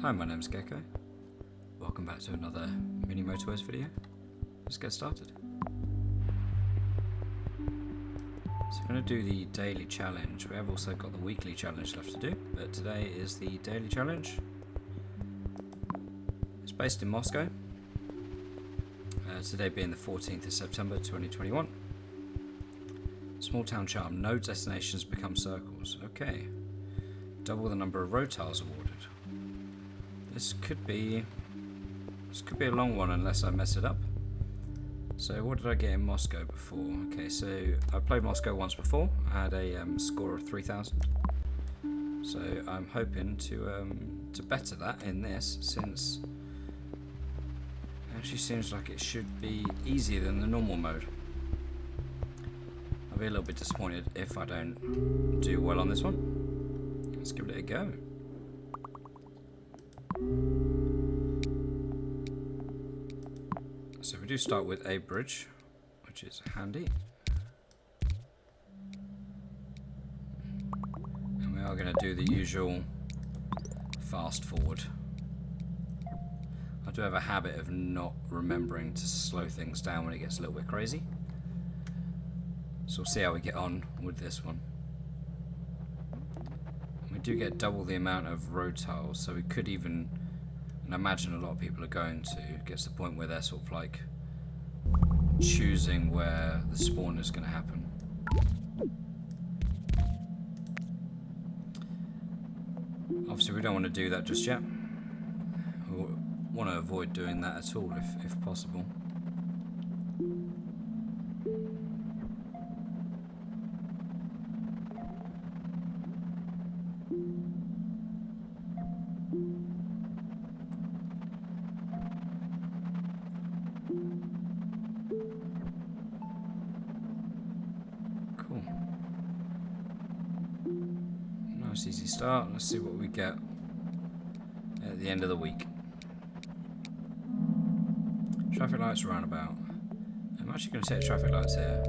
Hi, my name's Gecko. Welcome back to another mini Motorways video. Let's get started. So I'm going to do the daily challenge. We have also got the weekly challenge left to do, but today is the daily challenge. It's based in Moscow. Today being the 14th of September 2021. Small town charm. No destinations become circles. Okay. Double the number of road tiles awarded. This could be a long one unless I mess it up. So what did I get in Moscow before? Okay, so I played Moscow once before. I had a score of 3,000. So I'm hoping to better that in this, since it actually seems like it should be easier than the normal mode. I'll be a little bit disappointed if I don't do well on this one. Let's give it a go. So we do start with a bridge, which is handy. And we are going to do the usual fast forward. I do have a habit of not remembering to slow things down when it gets a little bit crazy. So we'll see how we get on with this one. We do get double the amount of road tiles, so we could even, and I imagine a lot of people are going to get to the point where they're sort of like choosing where the spawn is going to happen. Obviously we don't want to do that just yet. We want to avoid doing that at all if possible. Cool. Nice easy start. Let's see what we get at the end of the week. Traffic lights roundabout. I'm actually going to set traffic lights here.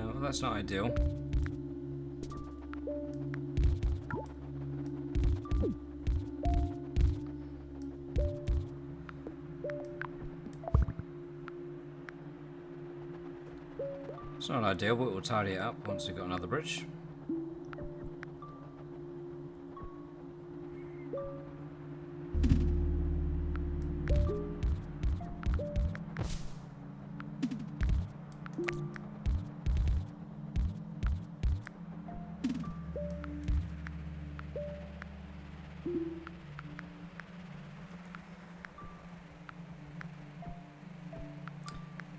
Well, that's not ideal. It's not ideal, but we'll tidy it up once we've got another bridge.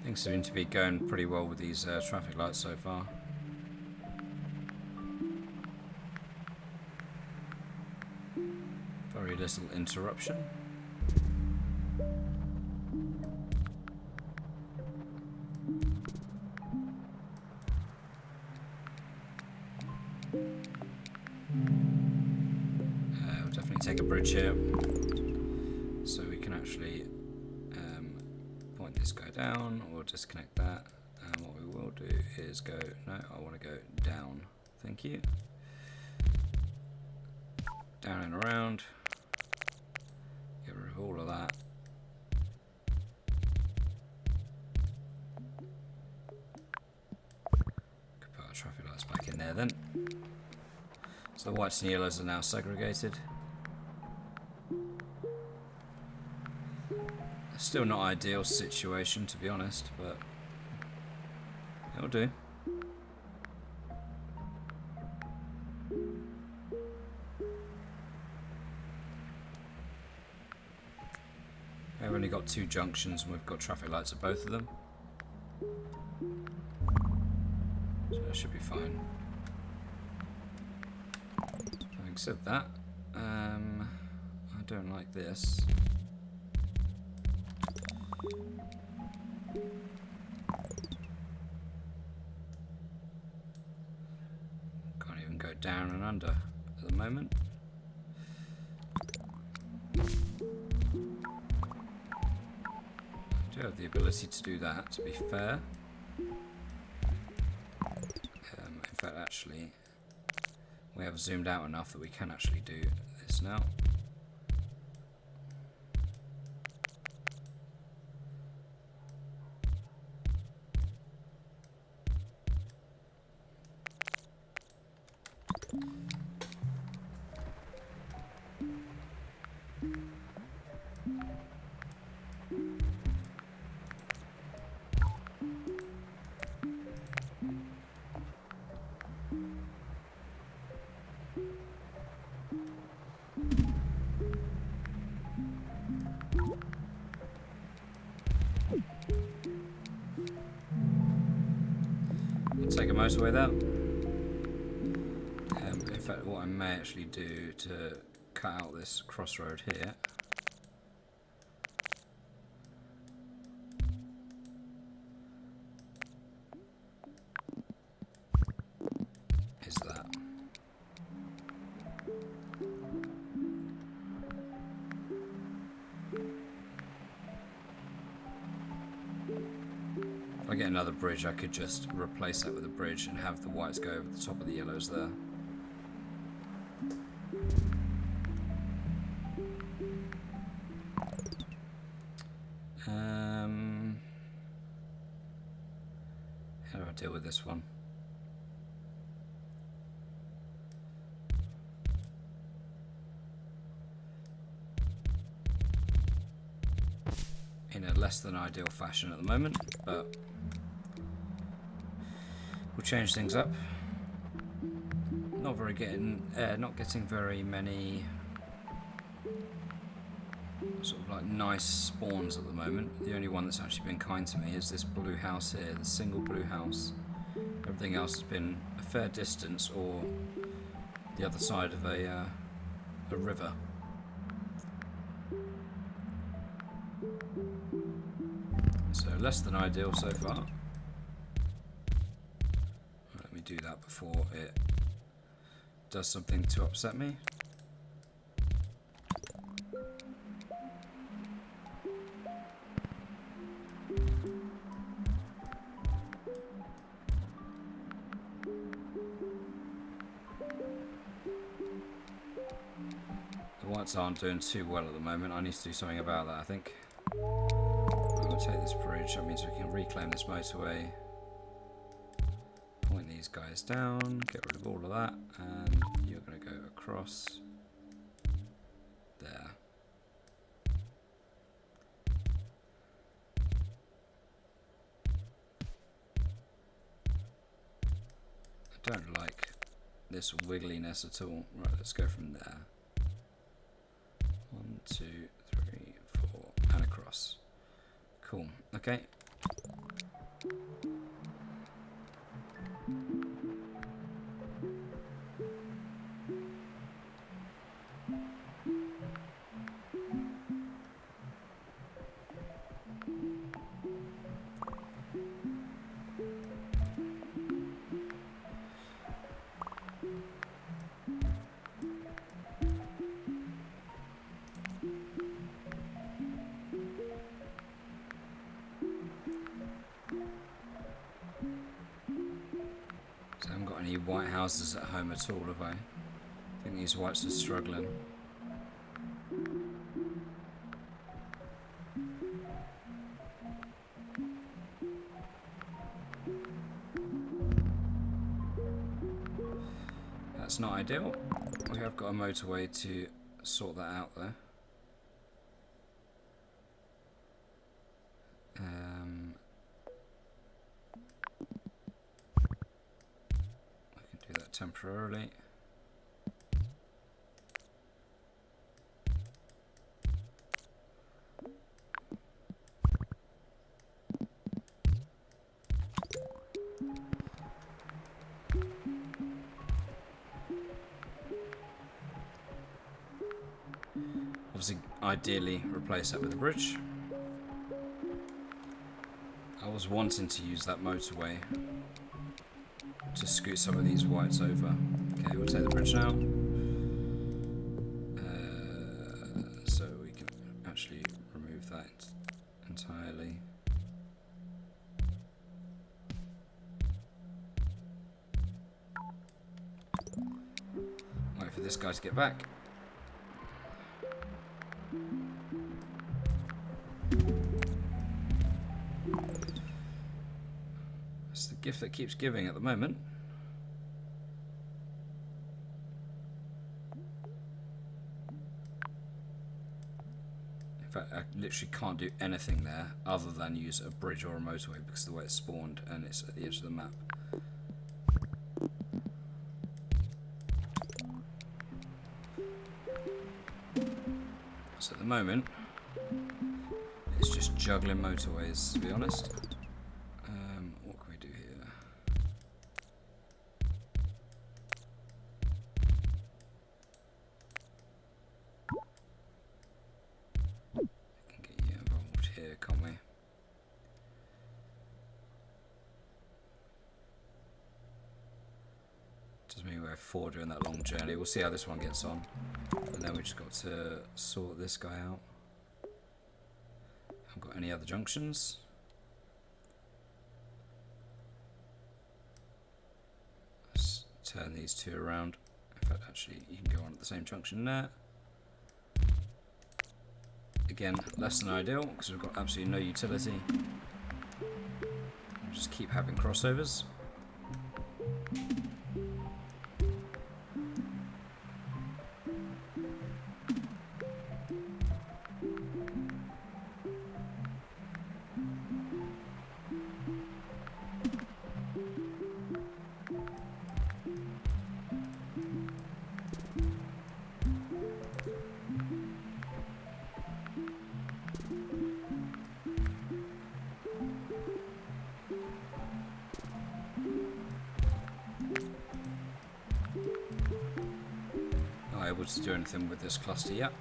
Things seem to be going pretty well with these traffic lights so far. Very little interruption. We'll definitely take a bridge here, so we can actually point this guy down or disconnect that. And what we will do is go, no, I want to go down. Thank you. Down and around. Get rid of all of that. Could put our traffic lights back in there then. So the whites and yellows are now segregated. Still not ideal situation, to be honest, but it'll do. We've only got two junctions and we've got traffic lights at both of them, so that should be fine. Having said that, I don't like this. Can't even go down and under at the moment. I do have the ability to do that, to be fair. In fact, actually, We have zoomed out enough that we can actually do this now. Take a motorway there. In fact, what I may actually do to cut out this crossroad here is that. If I get another bridge, I could just replace that with a bridge and have the whites go over the top of the yellows there. How do I deal with this one? In a less than ideal fashion at the moment, but we'll change things up. Not getting very many sort of like nice spawns at the moment. The only one that's actually been kind to me is this blue house here, the single blue house. Everything else has been a fair distance or the other side of a river. So less than ideal so far. Let me do that before it does something to upset me. The whites aren't doing too well at the moment. I need to do something about that, I think. I'll take this bridge, that means we can reclaim this motorway. Point these guys down, get rid of all of that, and you're going to go across there. I don't like this wiggliness at all. Right, let's go from there. 1, 2, 3, 4, and across. Cool, okay. Any white houses at home at all, have I? I think these whites are struggling. That's not ideal. We have got a motorway to sort that out there. Temporarily. Obviously, ideally replace that with a bridge. I was wanting to use that motorway to scoot some of these whites over. Okay, we'll take the bridge now. So we can actually remove that entirely. this guy to get back. It's the gift that keeps giving at the moment. In fact, I literally can't do anything there other than use a bridge or a motorway because of the way it's spawned and it's at the edge of the map. So at the moment, it's just juggling motorways, to be honest. What can we do here? We can get you involved here, can't we? Doesn't mean we're forward doing that long journey. We'll see how this one gets on. And then we just got to sort this guy out. Haven't got any other junctions. Let's turn these two around. In fact, actually, you can go on at the same junction there. Again, less than ideal because we've got absolutely no utility. We'll just keep having crossovers. Able to do anything with this cluster yet.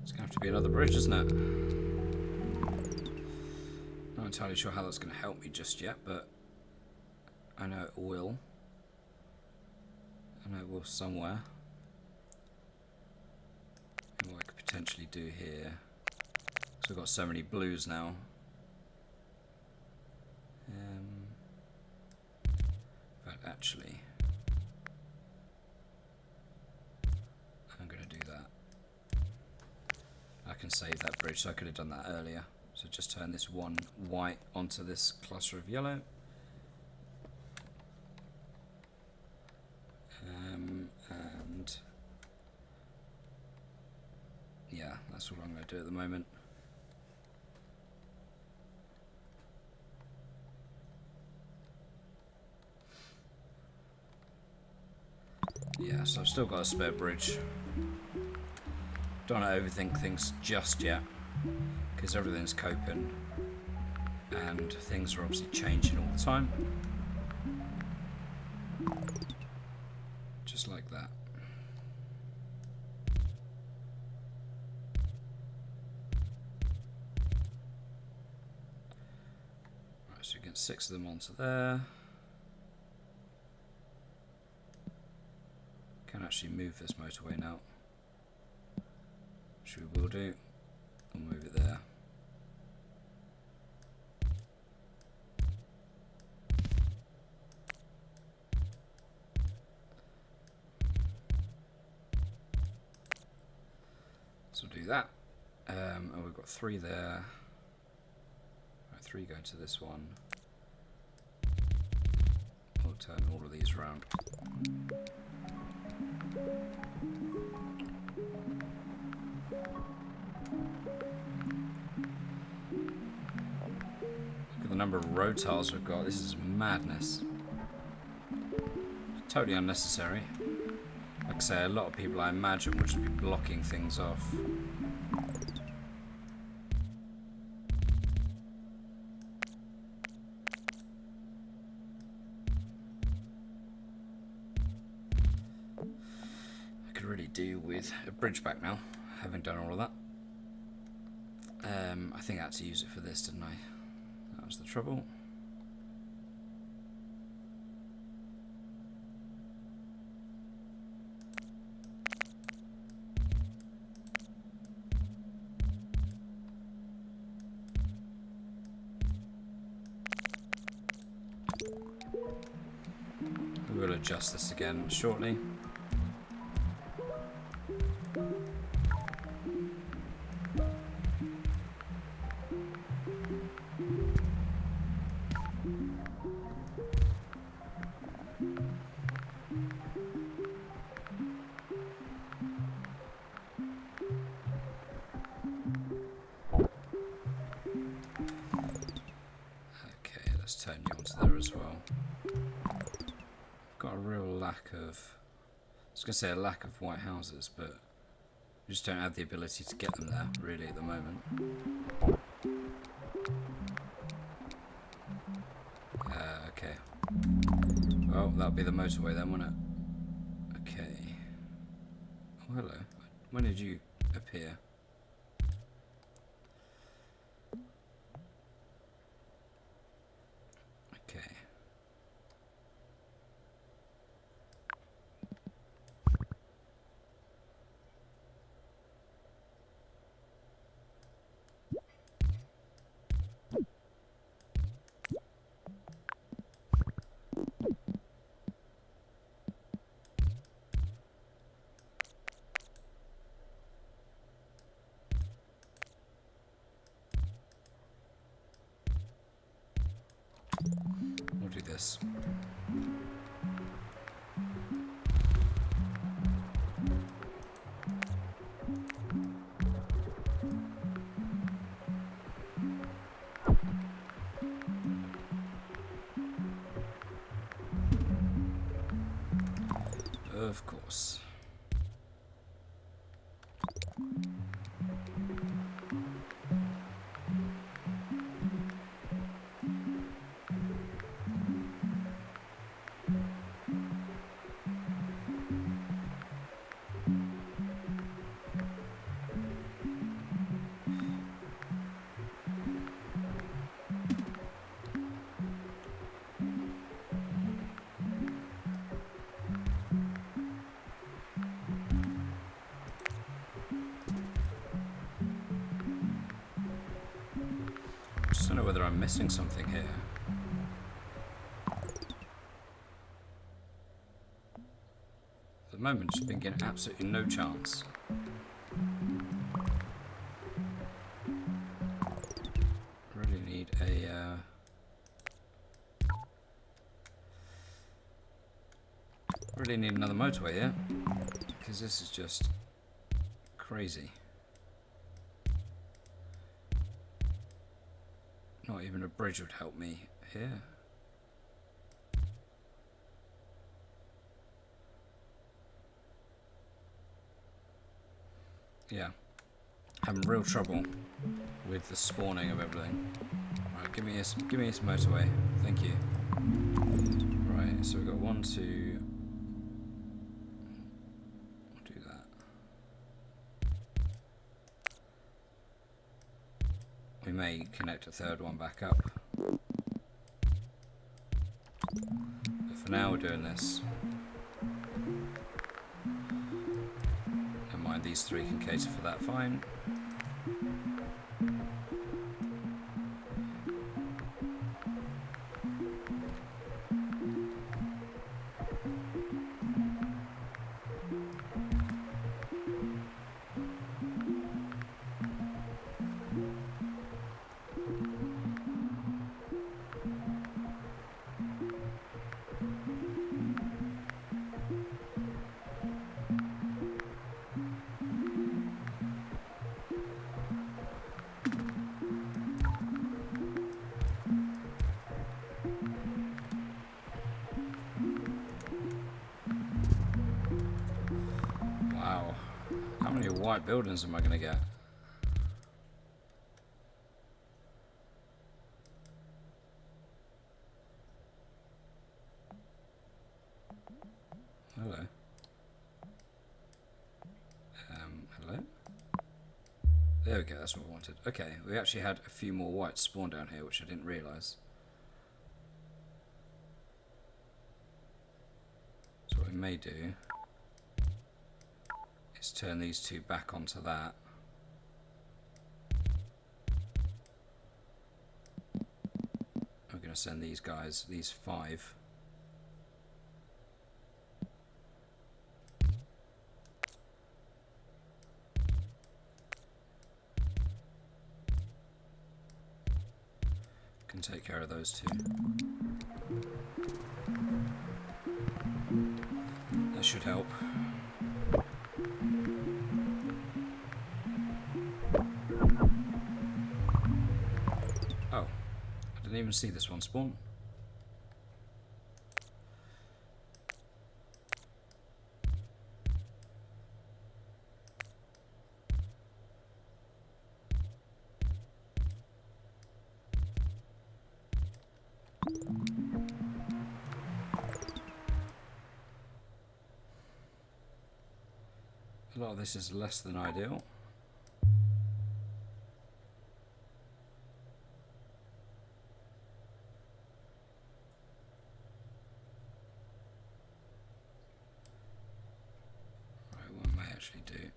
It's going to have to be another bridge, isn't it? Not entirely sure how that's going to help me just yet, but I know it will. I know it will somewhere. And what I could potentially do here. So we've got so many blues now. But actually, I'm going to do that. I can save that bridge, so I could have done that earlier. So just turn this one white onto this cluster of yellow. And yeah, that's all I'm going to do at the moment. Yeah, so I've still got a spare bridge. Don't want to overthink things just yet, because everything's coping, and things are obviously changing all the time. Just like that. Right, so we get 6 of them onto there. Can actually move this motorway now, which we will do. We'll move it there. So we'll do that. And we've got 3 there. Right, 3 going to this one. We'll turn all of these around. Look at the number of road tiles we've got. This is madness. Totally unnecessary. Like I say, a lot of people I imagine would just be blocking things off. I could really do with a bridge back now, having done all of that. I think I had to use it for this, didn't I? That was the trouble. We'll adjust this again shortly. Okay, let's turn you onto there as well. I've got a real lack of, I was going to say a lack of white houses, but we just don't have the ability to get them there really at the moment. Okay. Well, that'll be the motorway then, won't it? Okay. Oh, hello. When did you appear? Okay. We'll do this. Of course. I don't know whether I'm missing something here. At the moment, just been getting absolutely no chance. Really need a really need another motorway here, because this is just crazy. Not even a bridge would help me here. Yeah, having real trouble with the spawning of everything. Right, give me this motorway. Thank you. Right, so we've got 1, 2. We'll do that. We may connect a third one back up. But for now we're doing this. Never mind, these 3 can cater for that fine. Wow. How many white buildings am I going to get? Hello. Hello? There we go, that's what I wanted. Okay, we actually had a few more whites spawn down here, which I didn't realise. So what we may do is turn these 2 back onto that. We're going to send these guys, these 5, take care of those two. That should help. Oh, I didn't even see this one spawn. A lot of this is less than ideal. Right, what I may actually do,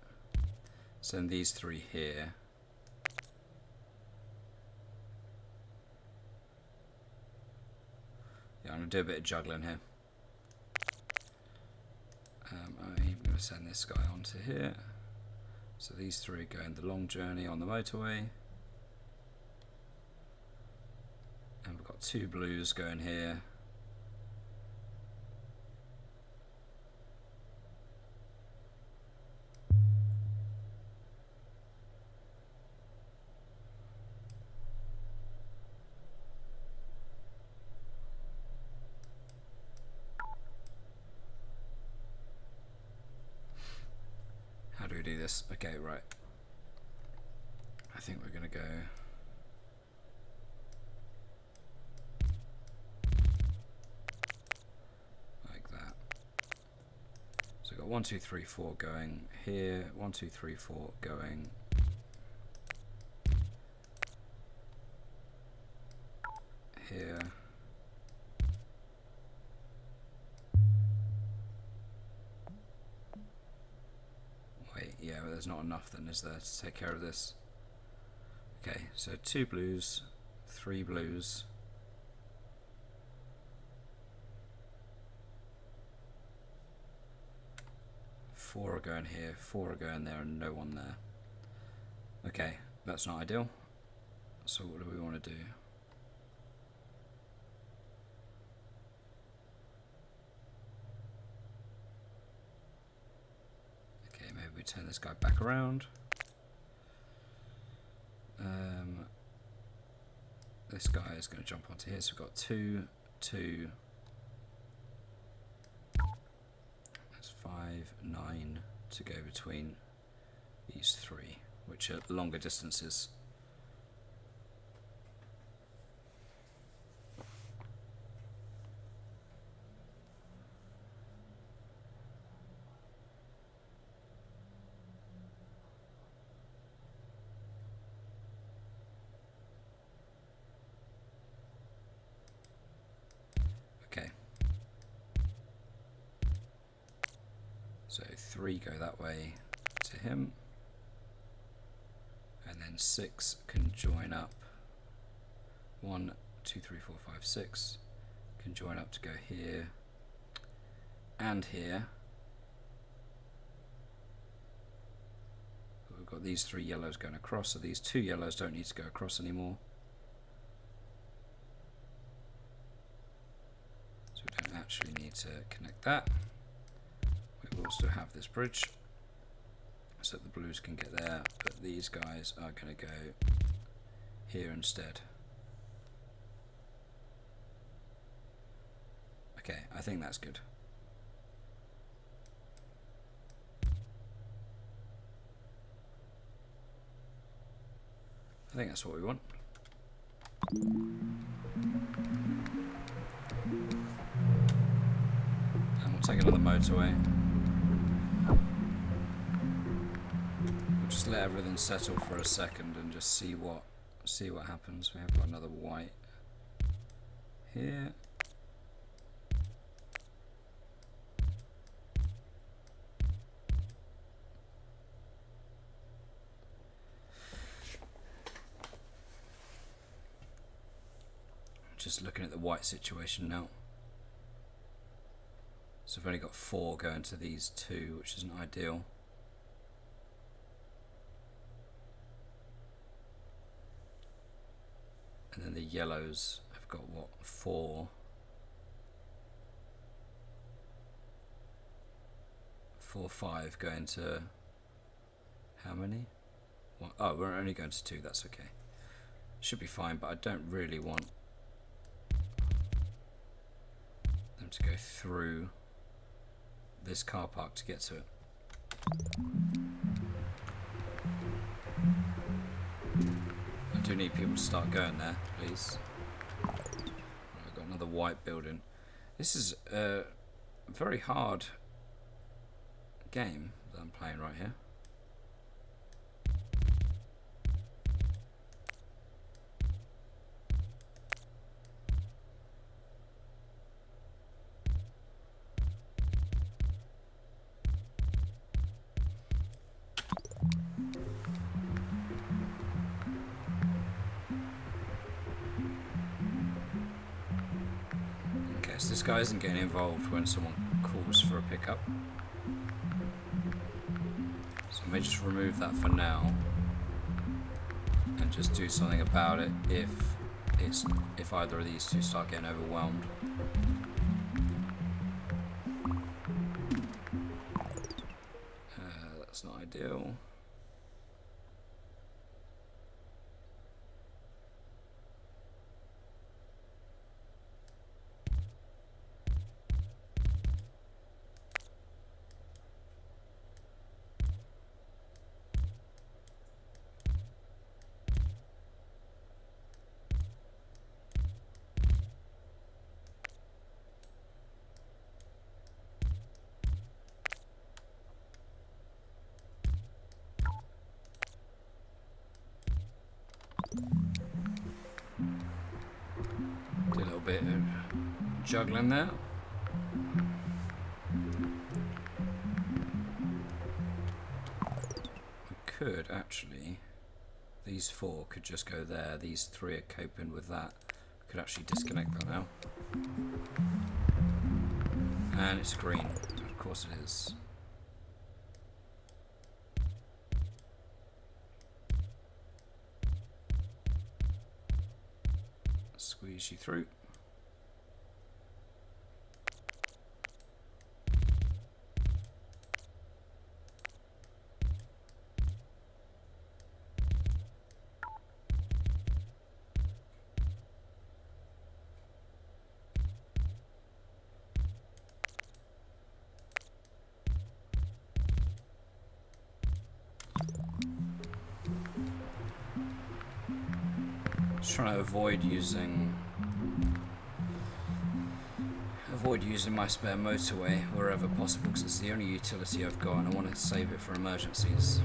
send these three here. Yeah, I'm going to do a bit of juggling here. I'm going to send this guy onto here. So these three go in the long journey on the motorway. And we've got two blues going here. How do we do this? Okay, right. I think we're going to go like that. So we've got 1, 2, 3, 4 going here, 1, 2, 3, 4 going here. Wait, yeah, but there's not enough then, is there, to take care of this? Okay, so 2 blues, 3 blues. Four are going here, 4 are going there, and no one there. Okay, that's not ideal. So what do we want to do? Okay, maybe we turn this guy back around. This guy is going to jump onto here, so we've got 2, 2. That's 5, 9 to go between these three, which are longer distances. Okay. So 3 go that way to him, and then 6 can join up. 1, 2, 3, 4, 5, 6 can join up to go here and here. But we've got these 3 yellows going across, so these 2 yellows don't need to go across anymore. So we don't actually need to connect that. We will still have this bridge so the blues can get there, but these guys are going to go here instead. Okay, I think that's good. I think that's what we want. And we'll take it on the motorway. We'll just let everything settle for a second and just see what happens. We have got another white here. Just looking at the white situation now. So I've only got 4 going to these 2, which isn't ideal. And then the yellows have got what, 4? 4, 5 going to how many? One, oh, we're only going to 2, that's okay. Should be fine, but I don't really want them to go through this car park to get to it. I do need people to start going there, please. I've got another white building. This is a very hard game that I'm playing right here. Okay, so this guy isn't getting involved when someone calls for a pickup. So I may just remove that for now and just do something about it if either of these two start getting overwhelmed. That's not ideal. Did a little bit of juggling there. We could actually, these 4 could just go there, these 3 are coping with that. We could actually disconnect that now. And it's green, of course it is. Squeeze you through. Just trying to avoid using my spare motorway wherever possible, because it's the only utility I've got and I want to save it for emergencies.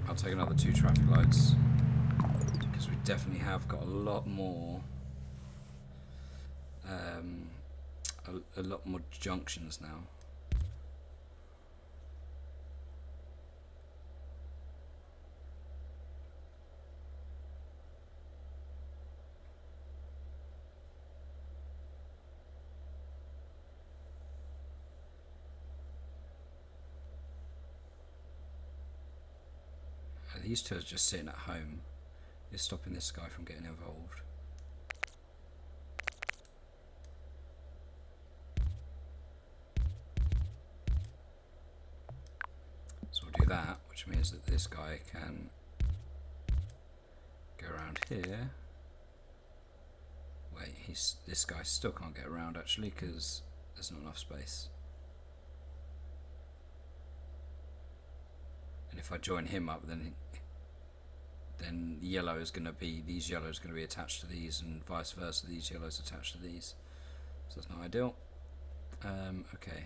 I'll take another 2 traffic lights because we definitely have got a lot more a lot more junctions now. These 2 are just sitting at home. It's stopping this guy from getting involved. So we'll do that, which means that this guy can go around here. Wait, this guy still can't get around actually because there's not enough space. And if I join him up, then yellow is going to be, these yellows are going to be attached to these, and vice versa, these yellows attached to these. So that's not ideal. Okay.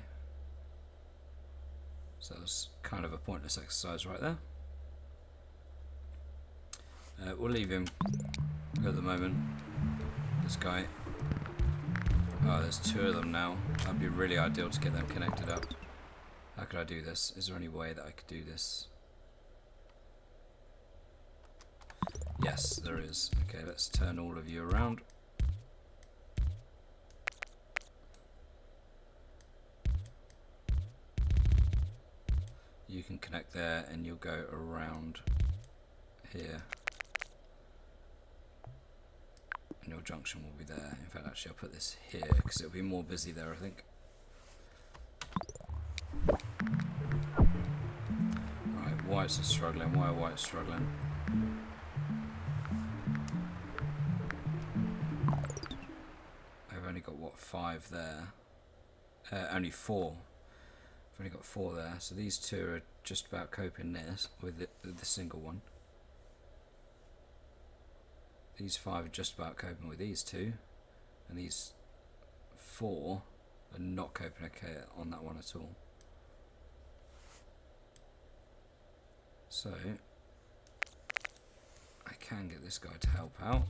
So that's kind of a pointless exercise right there. We'll leave him at the moment. This guy. Oh, there's 2 of them now. That'd be really ideal to get them connected up. How could I do this? Is there any way that I could do this? Yes, there is. Okay, let's turn all of you around. You can connect there and you'll go around here. And your junction will be there. In fact, actually I'll put this here because it'll be more busy there, I think. Right, whites are struggling. Why are whites struggling? I've only got, what, 5 there? Only 4. I've only got 4 there. So these two are just about coping this with the single one. These 5 are just about coping with these 2. And these 4 are not coping okay on that one at all. So I can get this guy to help out.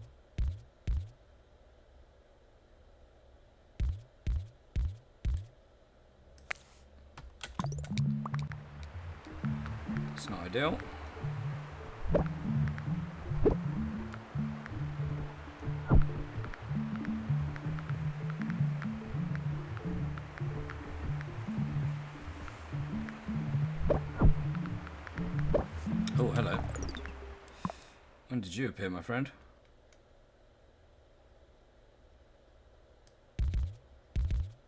It's not ideal. Oh, hello. When did you appear, my friend?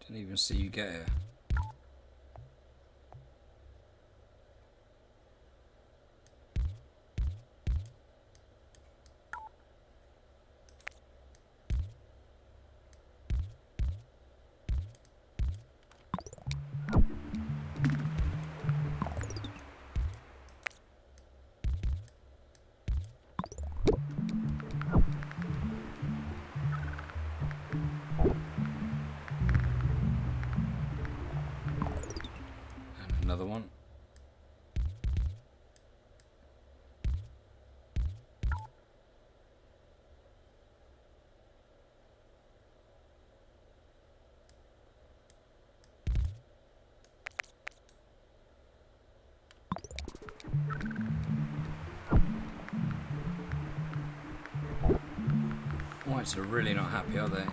Didn't even see you get here. And another one. Whites are really not happy, are they?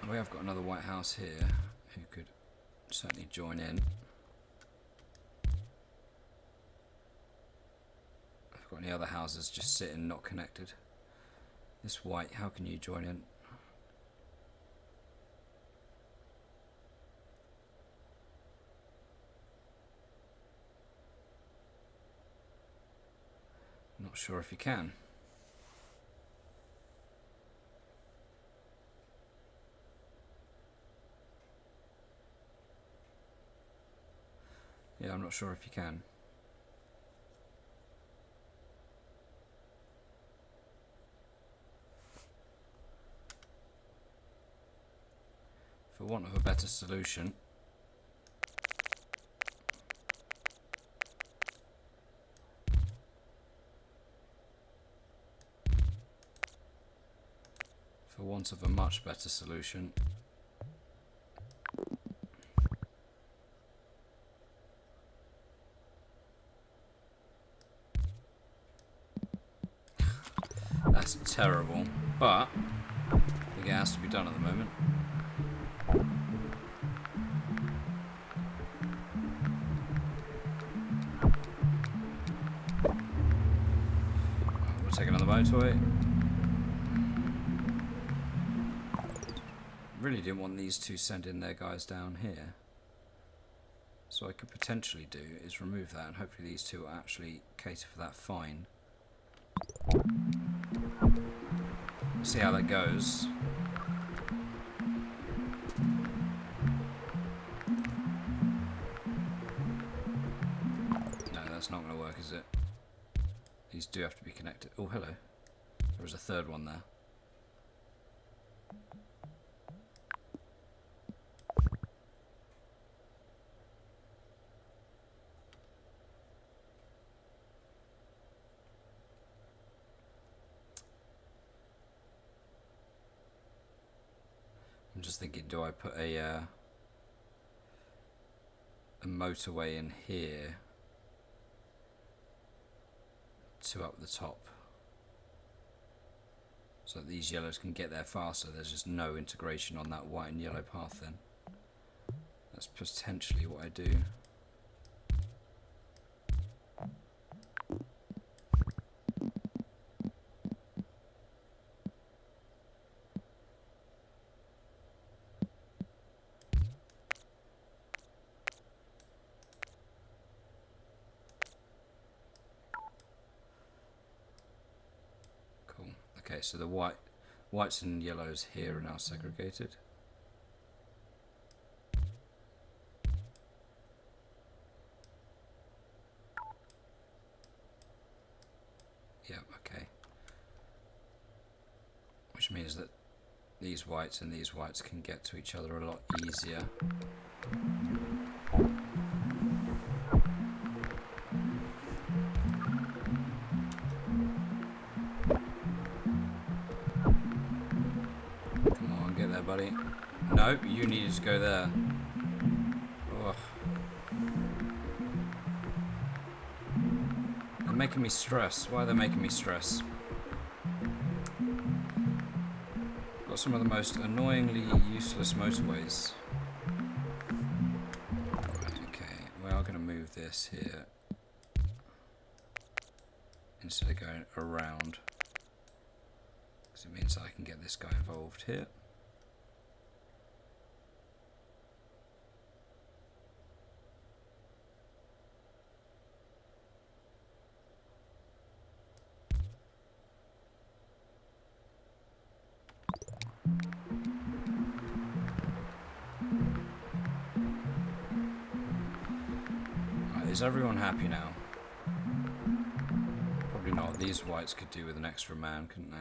We have got another white house here who could certainly join in. I've got any other houses just sitting not connected. This white, how can you join in? Not sure if you can. Yeah, I'm not sure if you can. For want of a better solution, for want of a much better solution, that's terrible, but I think it has to be done at the moment. We'll take another motorway. Really didn't want these two sending their guys down here. So what I could potentially do is remove that and hopefully these two will actually cater for that fine. See how that goes. No, that's not going to work, is it? These do have to be connected. Oh, hello. There was a third one there. I'm just thinking, do I put a motorway in here to up the top so that these yellows can get there faster? There's just no integration on that white and yellow path then. That's potentially what I do. Okay, so the whites and yellows here are now segregated. Yeah, okay. Which means that these whites and these whites can get to each other a lot easier. Come on, get there, buddy. No, you needed to go there. Ugh. They're making me stress. Why are they making me stress? Got some of the most annoyingly useless motorways. Right, okay, we are going to move this here instead of going around, because it means I can get this guy involved here. Right, is everyone happy now? Probably not. These whites could do with an extra man, couldn't they?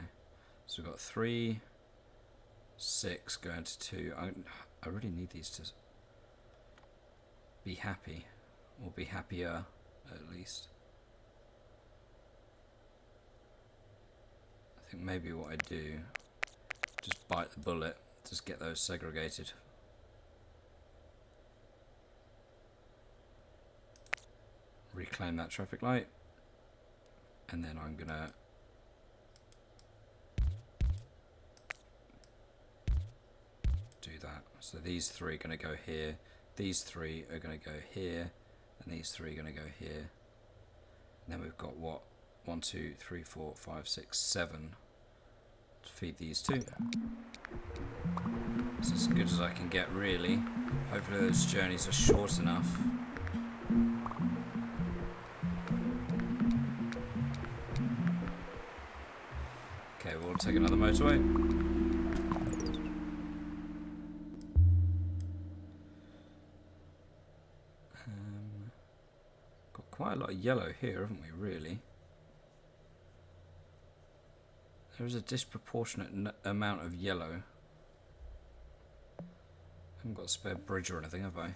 So we've got 3, 6 going to 2. I really need these to be happy, or be happier at least. I think maybe what I do, just bite the bullet, just get those segregated. Reclaim that traffic light, and then I'm gonna do that. So these 3 are gonna go here, these 3 are gonna go here, and these 3 are gonna go here. And then we've got what? 1, 2, 3, 4, 5, 6, 7 to feed these 2. It's as good as I can get, really. Hopefully those journeys are short enough. Okay, we'll take another motorway. Got quite a lot of yellow here, haven't we, really? There is a disproportionate amount of yellow. I haven't got a spare bridge or anything, have I? How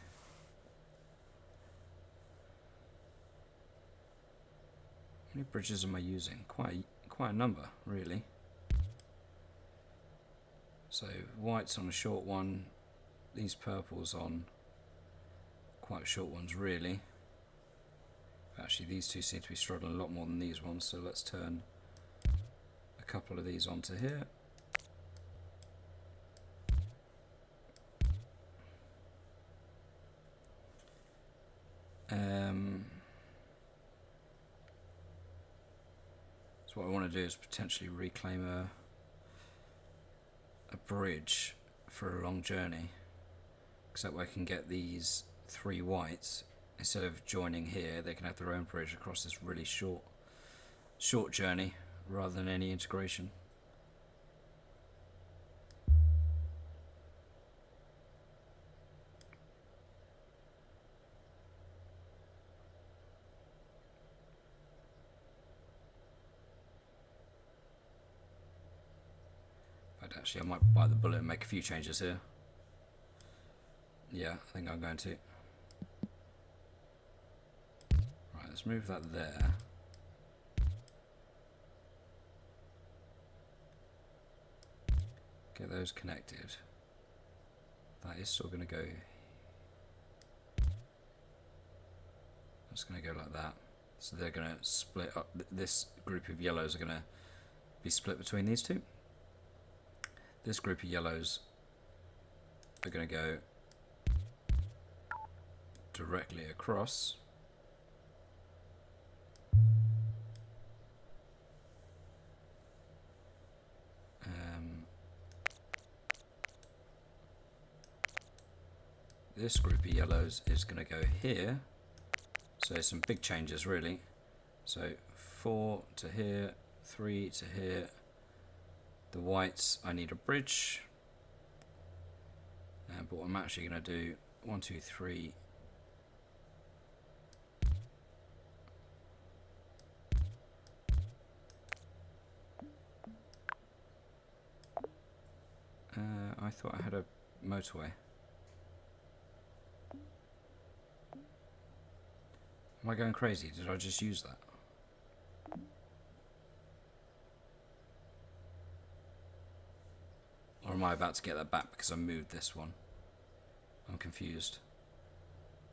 many bridges am I using? Quite a number, really. So white's on a short one, these purples on quite short ones, really. Actually, these 2 seem to be struggling a lot more than these ones, so let's turn a couple of these onto here. So what I want to do is potentially reclaim a bridge for a long journey, because that way I can get these 3 whites, instead of joining here, they can have their own bridge across this really short journey rather than any integration. Actually, I might bite the bullet and make a few changes here. Yeah, I think I'm going to. Right, let's move that there. Get those connected. That is still going to go. That's going to go like that. So they're going to split up. This group of yellows are going to be split between these 2. This group of yellows are going to go directly across. This group of yellows is going to go here. So some big changes, really. So 4 to here, 3 to here, The whites, I need a bridge. But what I'm actually going to do, 1, 2, 3. I thought I had a motorway. Am I going crazy? Did I just use that? Or am I about to get that back because I moved this one? I'm confused.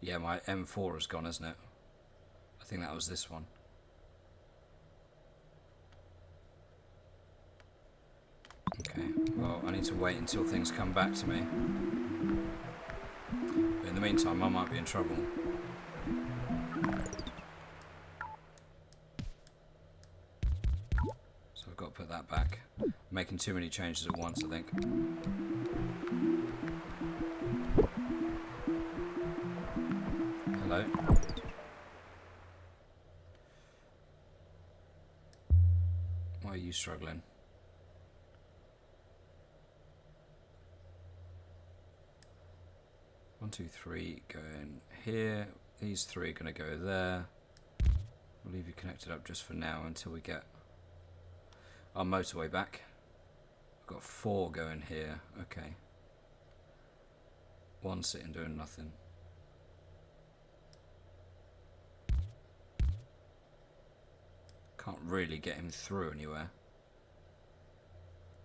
Yeah, my M4 is gone, isn't it? I think that was this one. Okay, well, I need to wait until things come back to me. But in the meantime, I might be in trouble. So I've got to put that back. I'm making too many changes at once, I think. Hello? Why are you struggling? One, two, three, going here. These three are going to go there. We'll leave you connected up just for now until we get our motorway back. I've got 4 going here. Okay. 1 sitting doing nothing. Can't really get him through anywhere.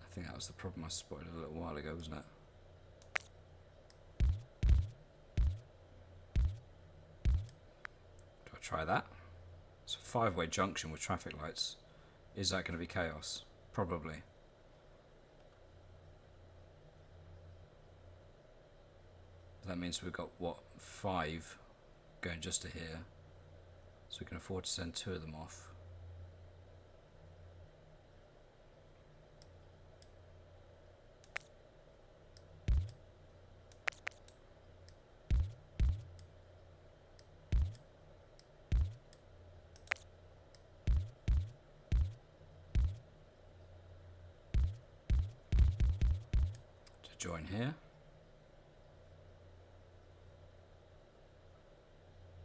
I think that was the problem I spotted a little while ago, wasn't it? Do I try that? It's a 5-way junction with traffic lights. Is that going to be chaos? Probably. That means we've got, what, 5 going just to here. So we can afford to send 2 of them off. To join here.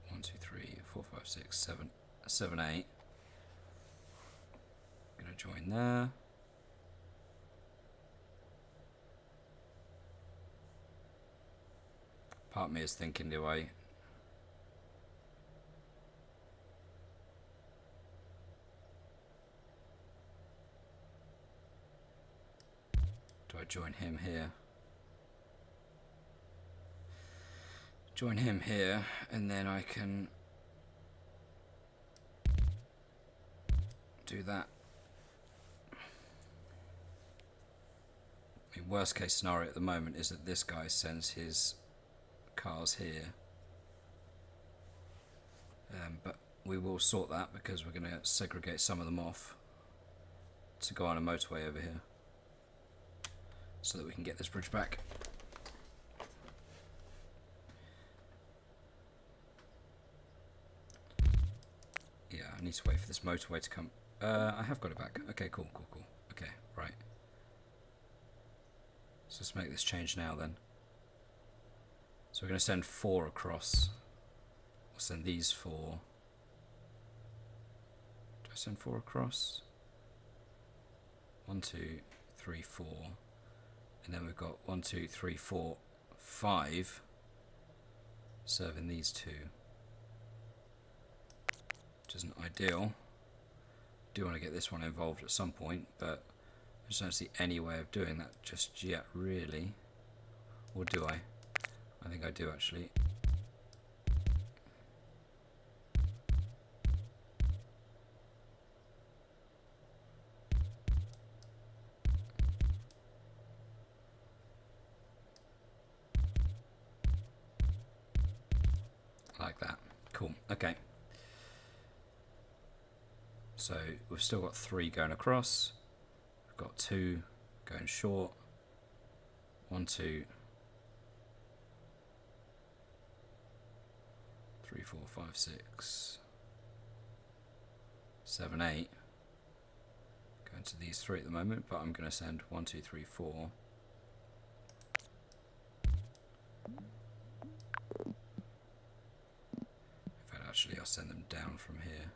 1, 2, 3, 4, 5, 6, 7, 7, 8. Gonna join there. Part of me is thinking, do I join him here? Join him here, and then I can do that. I mean, worst case scenario at the moment is that this guy sends his cars here. But we will sort that because we're going to segregate some of them off to go on a motorway over here so that we can get this bridge back. Yeah, I need to wait for this motorway to come. I have got it back. Okay, cool. Okay, right. So let's make this change now then. So we're going to send 4 across. We'll send these 4. Do I send 4 across? 1, 2, 3, 4. And then we've got 1, 2, 3, 4, 5 serving these 2. Which isn't ideal. Do want to get this one involved at some point, but I just don't see any way of doing that just yet, really. Or do I? I think I do, actually. Like that. Cool. Okay. So we've still got 3 going across. We've got 2 going short. 1, 2, 3, 4, 5, 6, 7, 8. Going to these three at the moment, but I'm going to send 1, 2, 3, 4. In fact, actually, I'll send them down from here.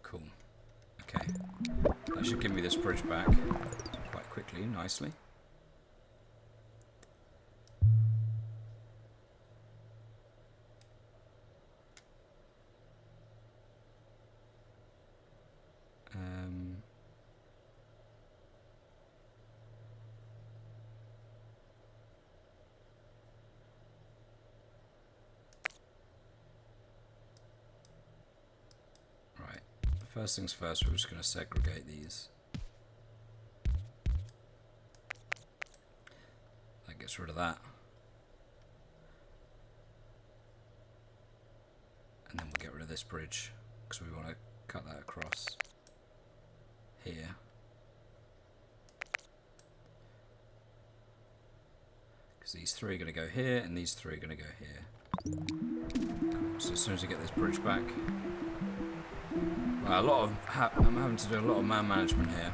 Cool. Okay. That should give me this bridge back quite quickly, nicely. Right. First things first, we're just going to segregate these. That gets rid of that. And then we'll get rid of this bridge, because we want to cut that across here. Because these three are going to go here, and these three are going to go here. Cool. So as soon as I get this bridge back, well, I'm having to do a lot of man management here.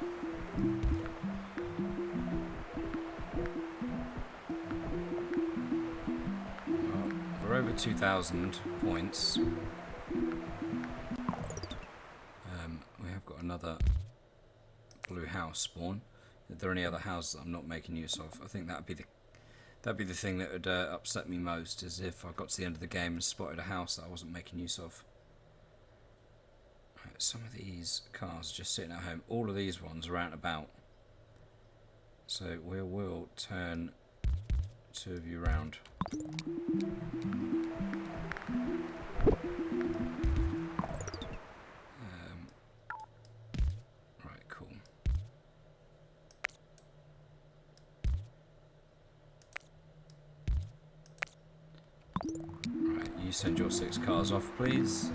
Well, we're over 2,000 points. We have got another blue house spawn. Are there any other houses that I'm not making use of? I think that'd be the thing that would upset me most, is if I got to the end of the game and spotted a house that I wasn't making use of. Right, some of these cars are just sitting at home. All of these ones are out and about. So we will turn 2 of you round. Right, cool. Right, you send your 6 cars off, please.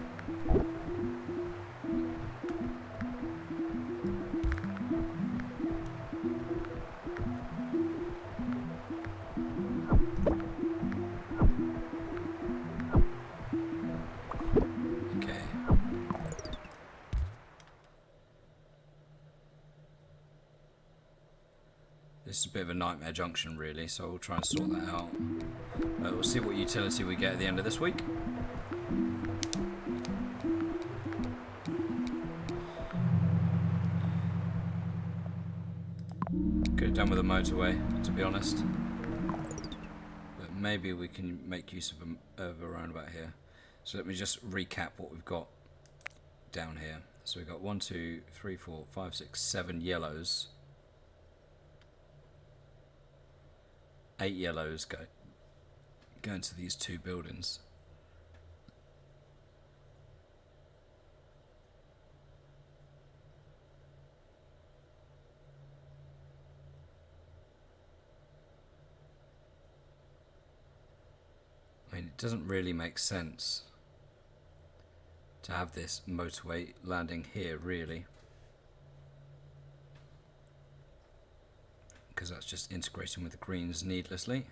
This is a bit of a nightmare junction, really, so we'll try and sort that out. We'll see what utility we get at the end of this week. Could have done with a motorway, to be honest. But maybe we can make use of a roundabout here. So let me just recap what we've got down here. So we've got 1, 2, 3, 4, 5, 6, 7 yellows. 8 yellows going to these 2 buildings. I mean, it doesn't really make sense to have this motorway landing here, really. Because that's just integrating with the greens needlessly.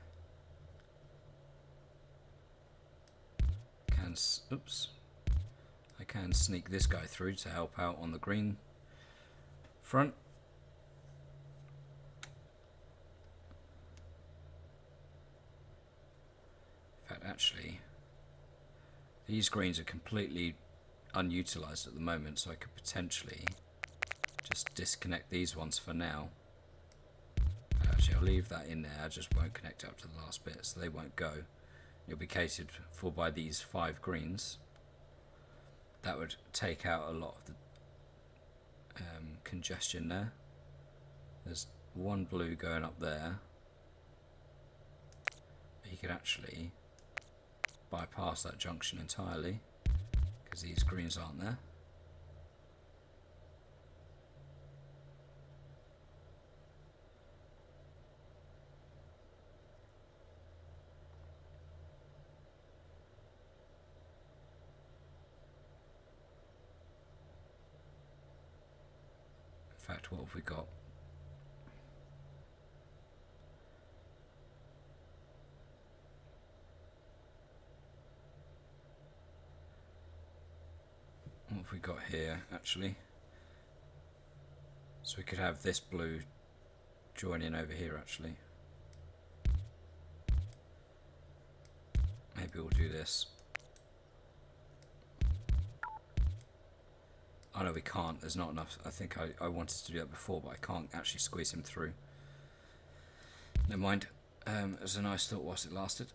Oops. I can sneak this guy through to help out on the green front. In fact, actually, these greens are completely unutilized at the moment, so I could potentially just disconnect these ones for now. Actually, I'll leave that in there. I just won't connect up to the last bit, so they won't go. You'll be catered for by these 5 greens. That would take out a lot of the congestion there. There's 1 blue going up there. You could actually bypass that junction entirely because these greens aren't there. fact, what have we got? What have we got here, actually? So we could have this blue join in over here, actually. Maybe we'll do this. Oh no, we can't. There's not enough. I think I wanted to do that before, but I can't actually squeeze him through. Never mind. It was a nice thought whilst it lasted.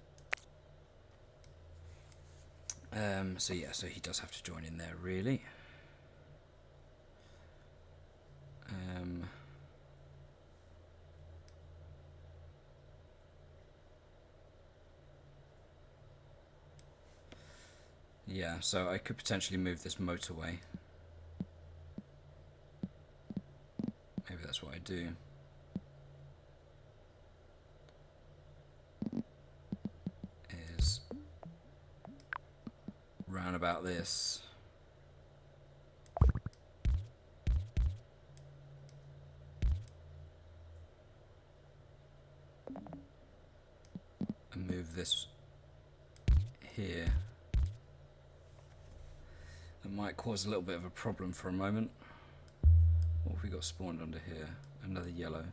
So yeah, so he does have to join in there, really. Yeah, so I could potentially move this motorway. Maybe that's what I do. Is round about this. And move this here. That might cause a little bit of a problem for a moment. What have we got spawned under here? Another yellow.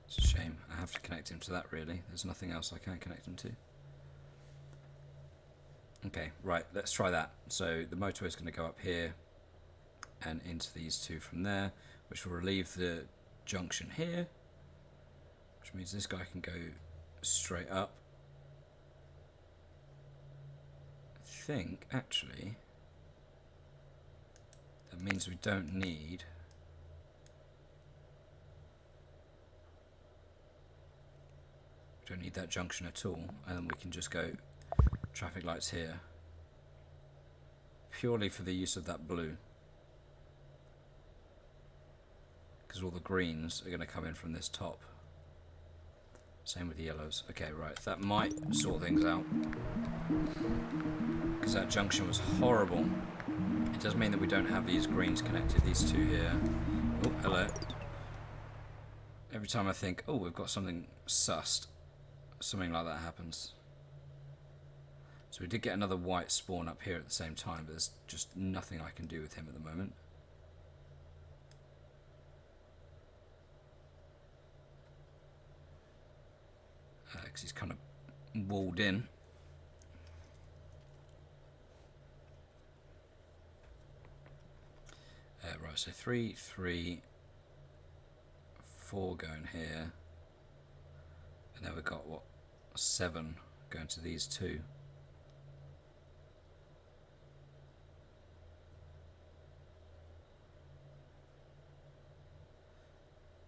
It's a shame. I have to connect him to that, really. There's nothing else I can connect him to. Okay, right, let's try that. So the motorway is going to go up here and into these two from there, which will relieve the junction here, which means this guy can go straight up. I think, actually, that means we don't need that junction at all, and then we can just go traffic lights here, purely for the use of that blue, because all the greens are going to come in from this top. Same with the yellows. Okay, right, that might sort things out, because that junction was horrible. It does mean that we don't have these greens connected, these two here. Oh, hello. Every time I think, oh, we've got something sussed, something like that happens. So we did get another white spawn up here at the same time, but there's just nothing I can do with him at the moment. Because he's kind of walled in. Right, so 3, 3, 4 going here. And then we've got, what, 7 going to these two.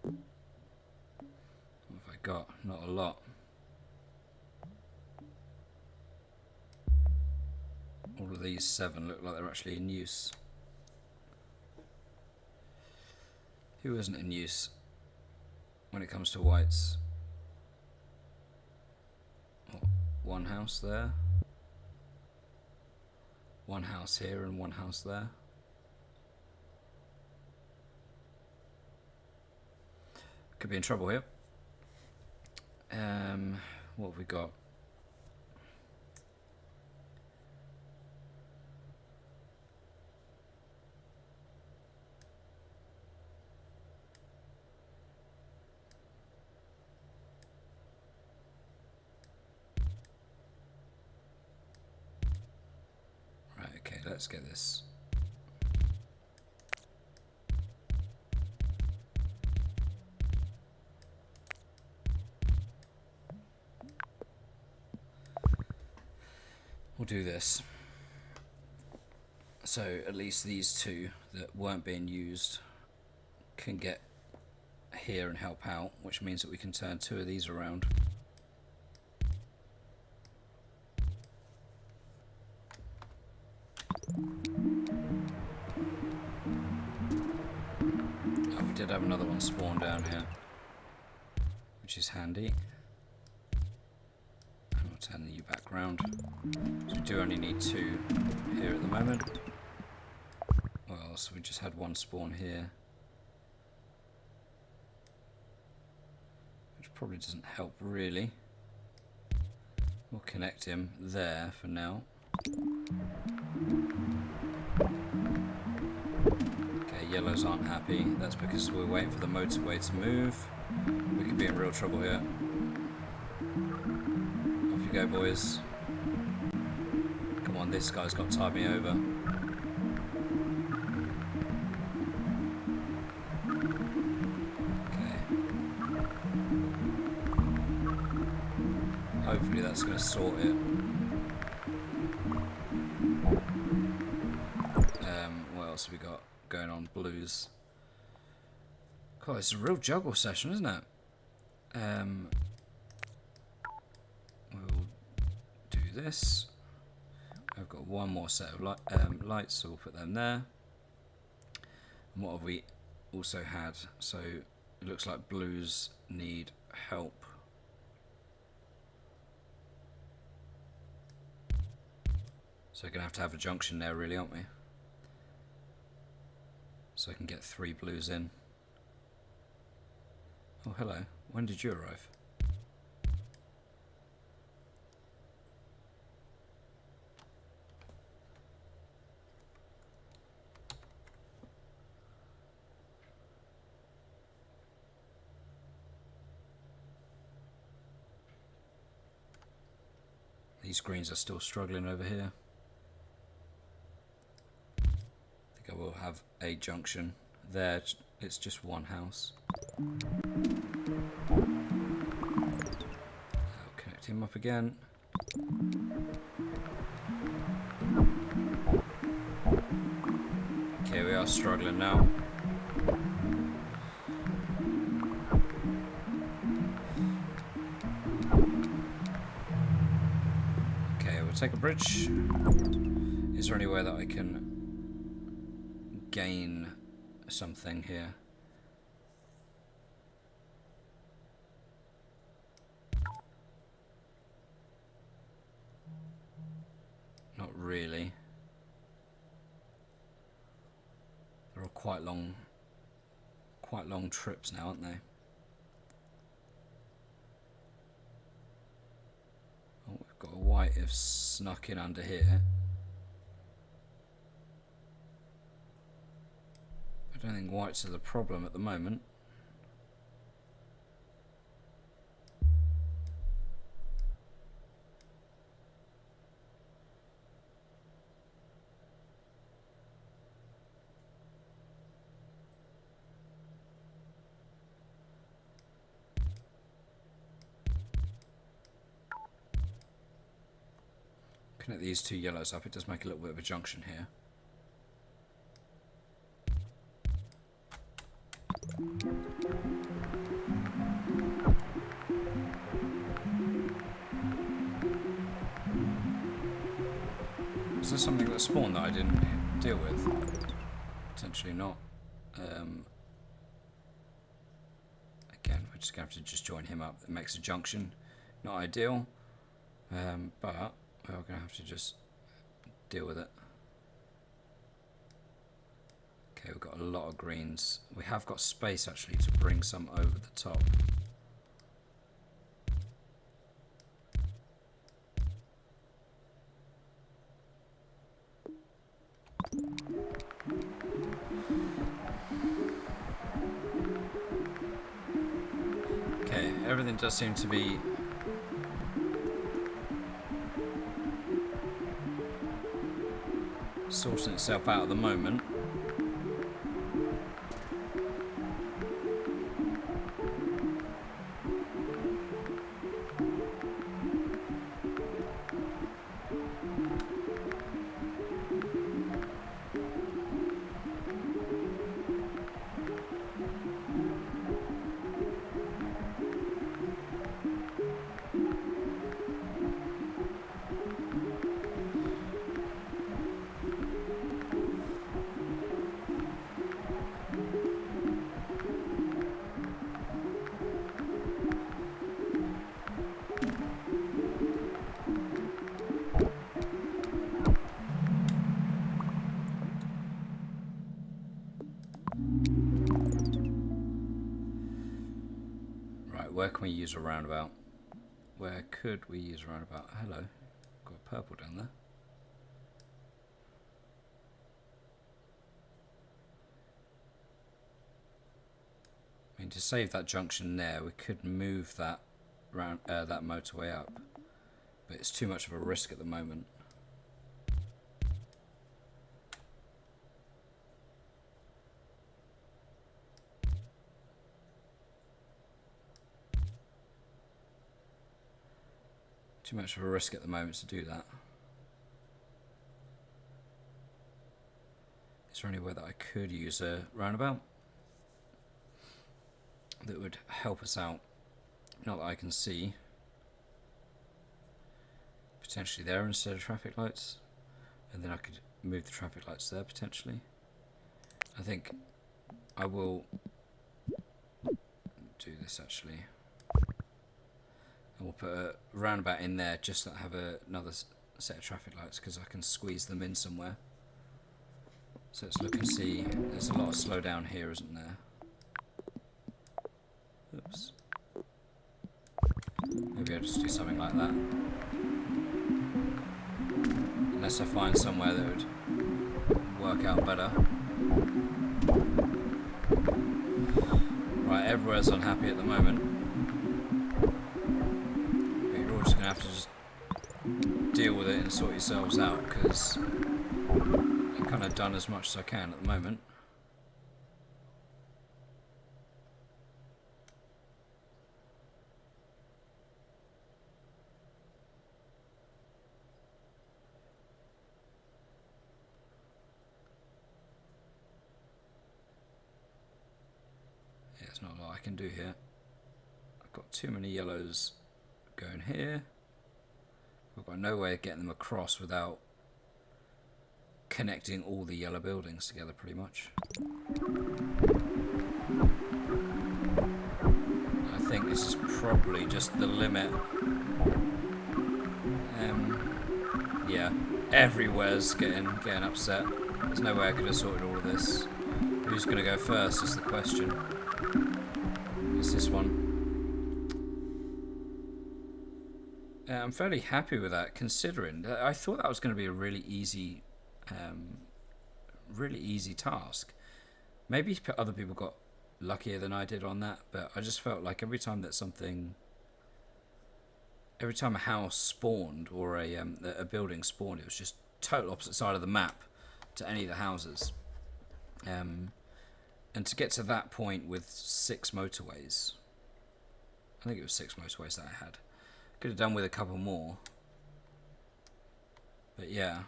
What have I got? Not a lot. All of these 7 look like they're actually in use. Who isn't in use when it comes to whites? Oh, one house there. One house here and one house there. Could be in trouble here. What have we got? Right, okay, let's get this. We'll do this. So at least these two that weren't being used can get here and help out, which means that we can turn 2 of these around. Oh, we did have another one spawn down here, which is handy. And we'll turn you back ground. So we do only need 2 here at the moment. Well, so we just had 1 spawn here. Which probably doesn't help really. We'll connect him there for now. Okay, yellows aren't happy. That's because we're waiting for the motorway to move. We could be in real trouble here. Off you go, boys. Come on, this guy's got to tide me over. Okay. Hopefully that's going to sort it. What else have we got going on? Blues. God, it's a real juggle session, isn't it? We'll do this. I've got 1 more set of lights, so we'll put them there. And what have we also had? So it looks like blues need help. So we're going to have a junction there, really, aren't we? So I can get 3 blues in. Oh, hello. When did you arrive? These greens are still struggling over here. I think I will have a junction there. It's just 1 house. I'll connect him up again. Okay, we are struggling now. Okay, we'll take a bridge. Is there any way that I can gain something here? Not really. They're all quite long trips now, aren't they? Oh, we've got a white have snuck in under here. I don't think whites are the problem at the moment. Connect these 2 yellows up, it does make a little bit of a junction here. Is there something that spawned that I didn't deal with? Potentially not. Again, we're just going to have to just join him up. It makes a junction. Not ideal, but we're going to have to just deal with it. Okay, we've got a lot of greens. We have got space actually to bring some over the top. Okay, everything does seem to be sorting itself out at the moment. where can we use a roundabout? Where could we use a roundabout? Hello. Got purple down there. I mean, to save that junction there, we could move that that motorway up, but it's too much of a risk at the moment. Too much of a risk at the moment to do that. Is there anywhere that I could use a roundabout that would help us out? Not that I can see. Potentially there instead of traffic lights, and then I could move the traffic lights there potentially. I think I will do this actually. And we'll put a roundabout in there just to have another set of traffic lights, because I can squeeze them in somewhere. So let's look and see. There's a lot of slowdown here, isn't there? Oops. Maybe I'll just do something like that. Unless I find somewhere that would work out better. Right, everywhere's unhappy at the moment. But you're all just going to have to just deal with it and sort yourselves out, because I've kind of done as much as I can at the moment. There's not a lot I can do here. I've got too many yellows going here. I've got no way of getting them across without connecting all the yellow buildings together, pretty much. I think this is probably just the limit. Yeah, everywhere's getting upset. There's no way I could have sorted all of this. Who's going to go first is the question. It's this one. I'm fairly happy with that, considering I thought that was going to be a really easy task. Maybe other people got luckier than I did on that, but I just felt like every time a house spawned or a building spawned, it was just total opposite side of the map to any of the houses. And to get to that point with 6 motorways, I think it was 6 motorways that I had. Could have done with a couple more. But yeah,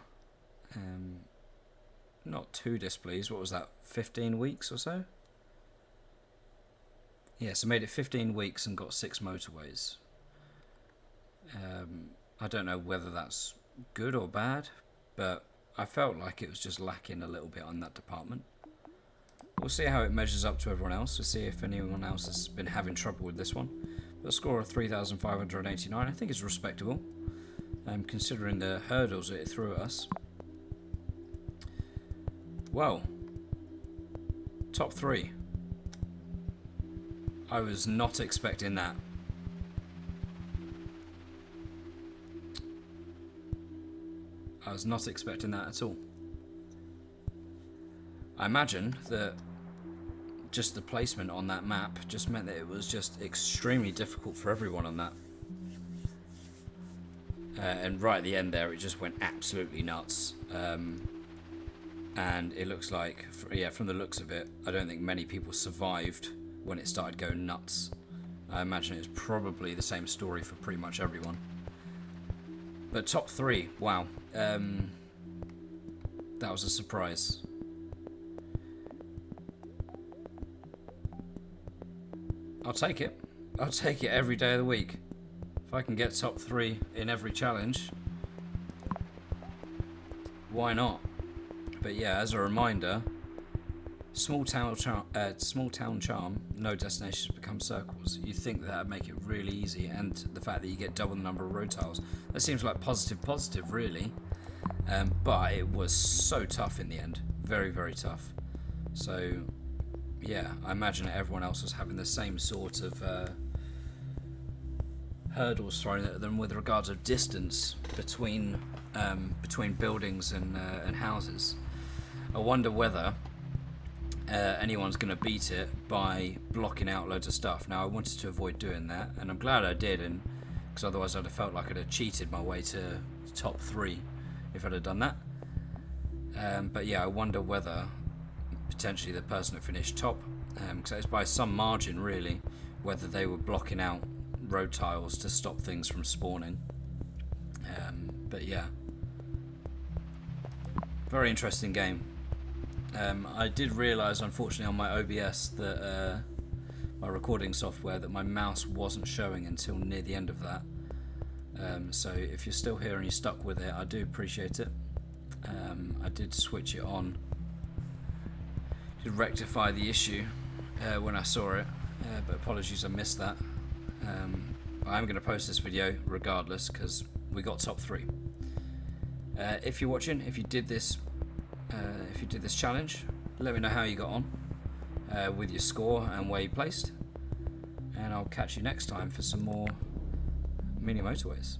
not too displeased. What was that, 15 weeks or so? Yeah, so made it 15 weeks and got 6 motorways. I don't know whether that's good or bad, but I felt like it was just lacking a little bit on that department. We'll see how it measures up to everyone else. We'll see if anyone else has been having trouble with this one. But a score of 3,589 I think is respectable, considering the hurdles that it threw at us. Well, top 3. I was not expecting that. I was not expecting that at all. I imagine that just the placement on that map just meant that it was just extremely difficult for everyone on that. And right at the end there, it just went absolutely nuts. And it looks like, from the looks of it, I don't think many people survived when it started going nuts. I imagine it's probably the same story for pretty much everyone. But top 3, wow. That was a surprise. I'll take it. I'll take it every day of the week. If I can get top 3 in every challenge, why not? But yeah, as a reminder, small town charm, no destinations become circles. You think that would make it really easy, and the fact that you get double the number of road tiles, that seems like positive really. But it was so tough in the end, very, very tough. So yeah, I imagine that everyone else was having the same sort of hurdles thrown at them with regards of distance between buildings and houses. I wonder whether anyone's going to beat it by blocking out loads of stuff. Now, I wanted to avoid doing that, and I'm glad I did, and because otherwise I'd have felt like I'd have cheated my way to top 3 if I'd have done that. But yeah, I wonder whether potentially the person that finished top, because it's by some margin really, whether they were blocking out road tiles to stop things from spawning. But yeah, very interesting game. I did realise, unfortunately, on my OBS that my recording software, that my mouse wasn't showing until near the end of that. So if you're still here and you're stuck with it, I do appreciate it. I did switch it on to rectify the issue when I saw it, but apologies I missed that. I'm going to post this video regardless because we got top 3. If you're watching, if you did this challenge, let me know how you got on with your score and where you placed, and I'll catch you next time for some more mini motorways.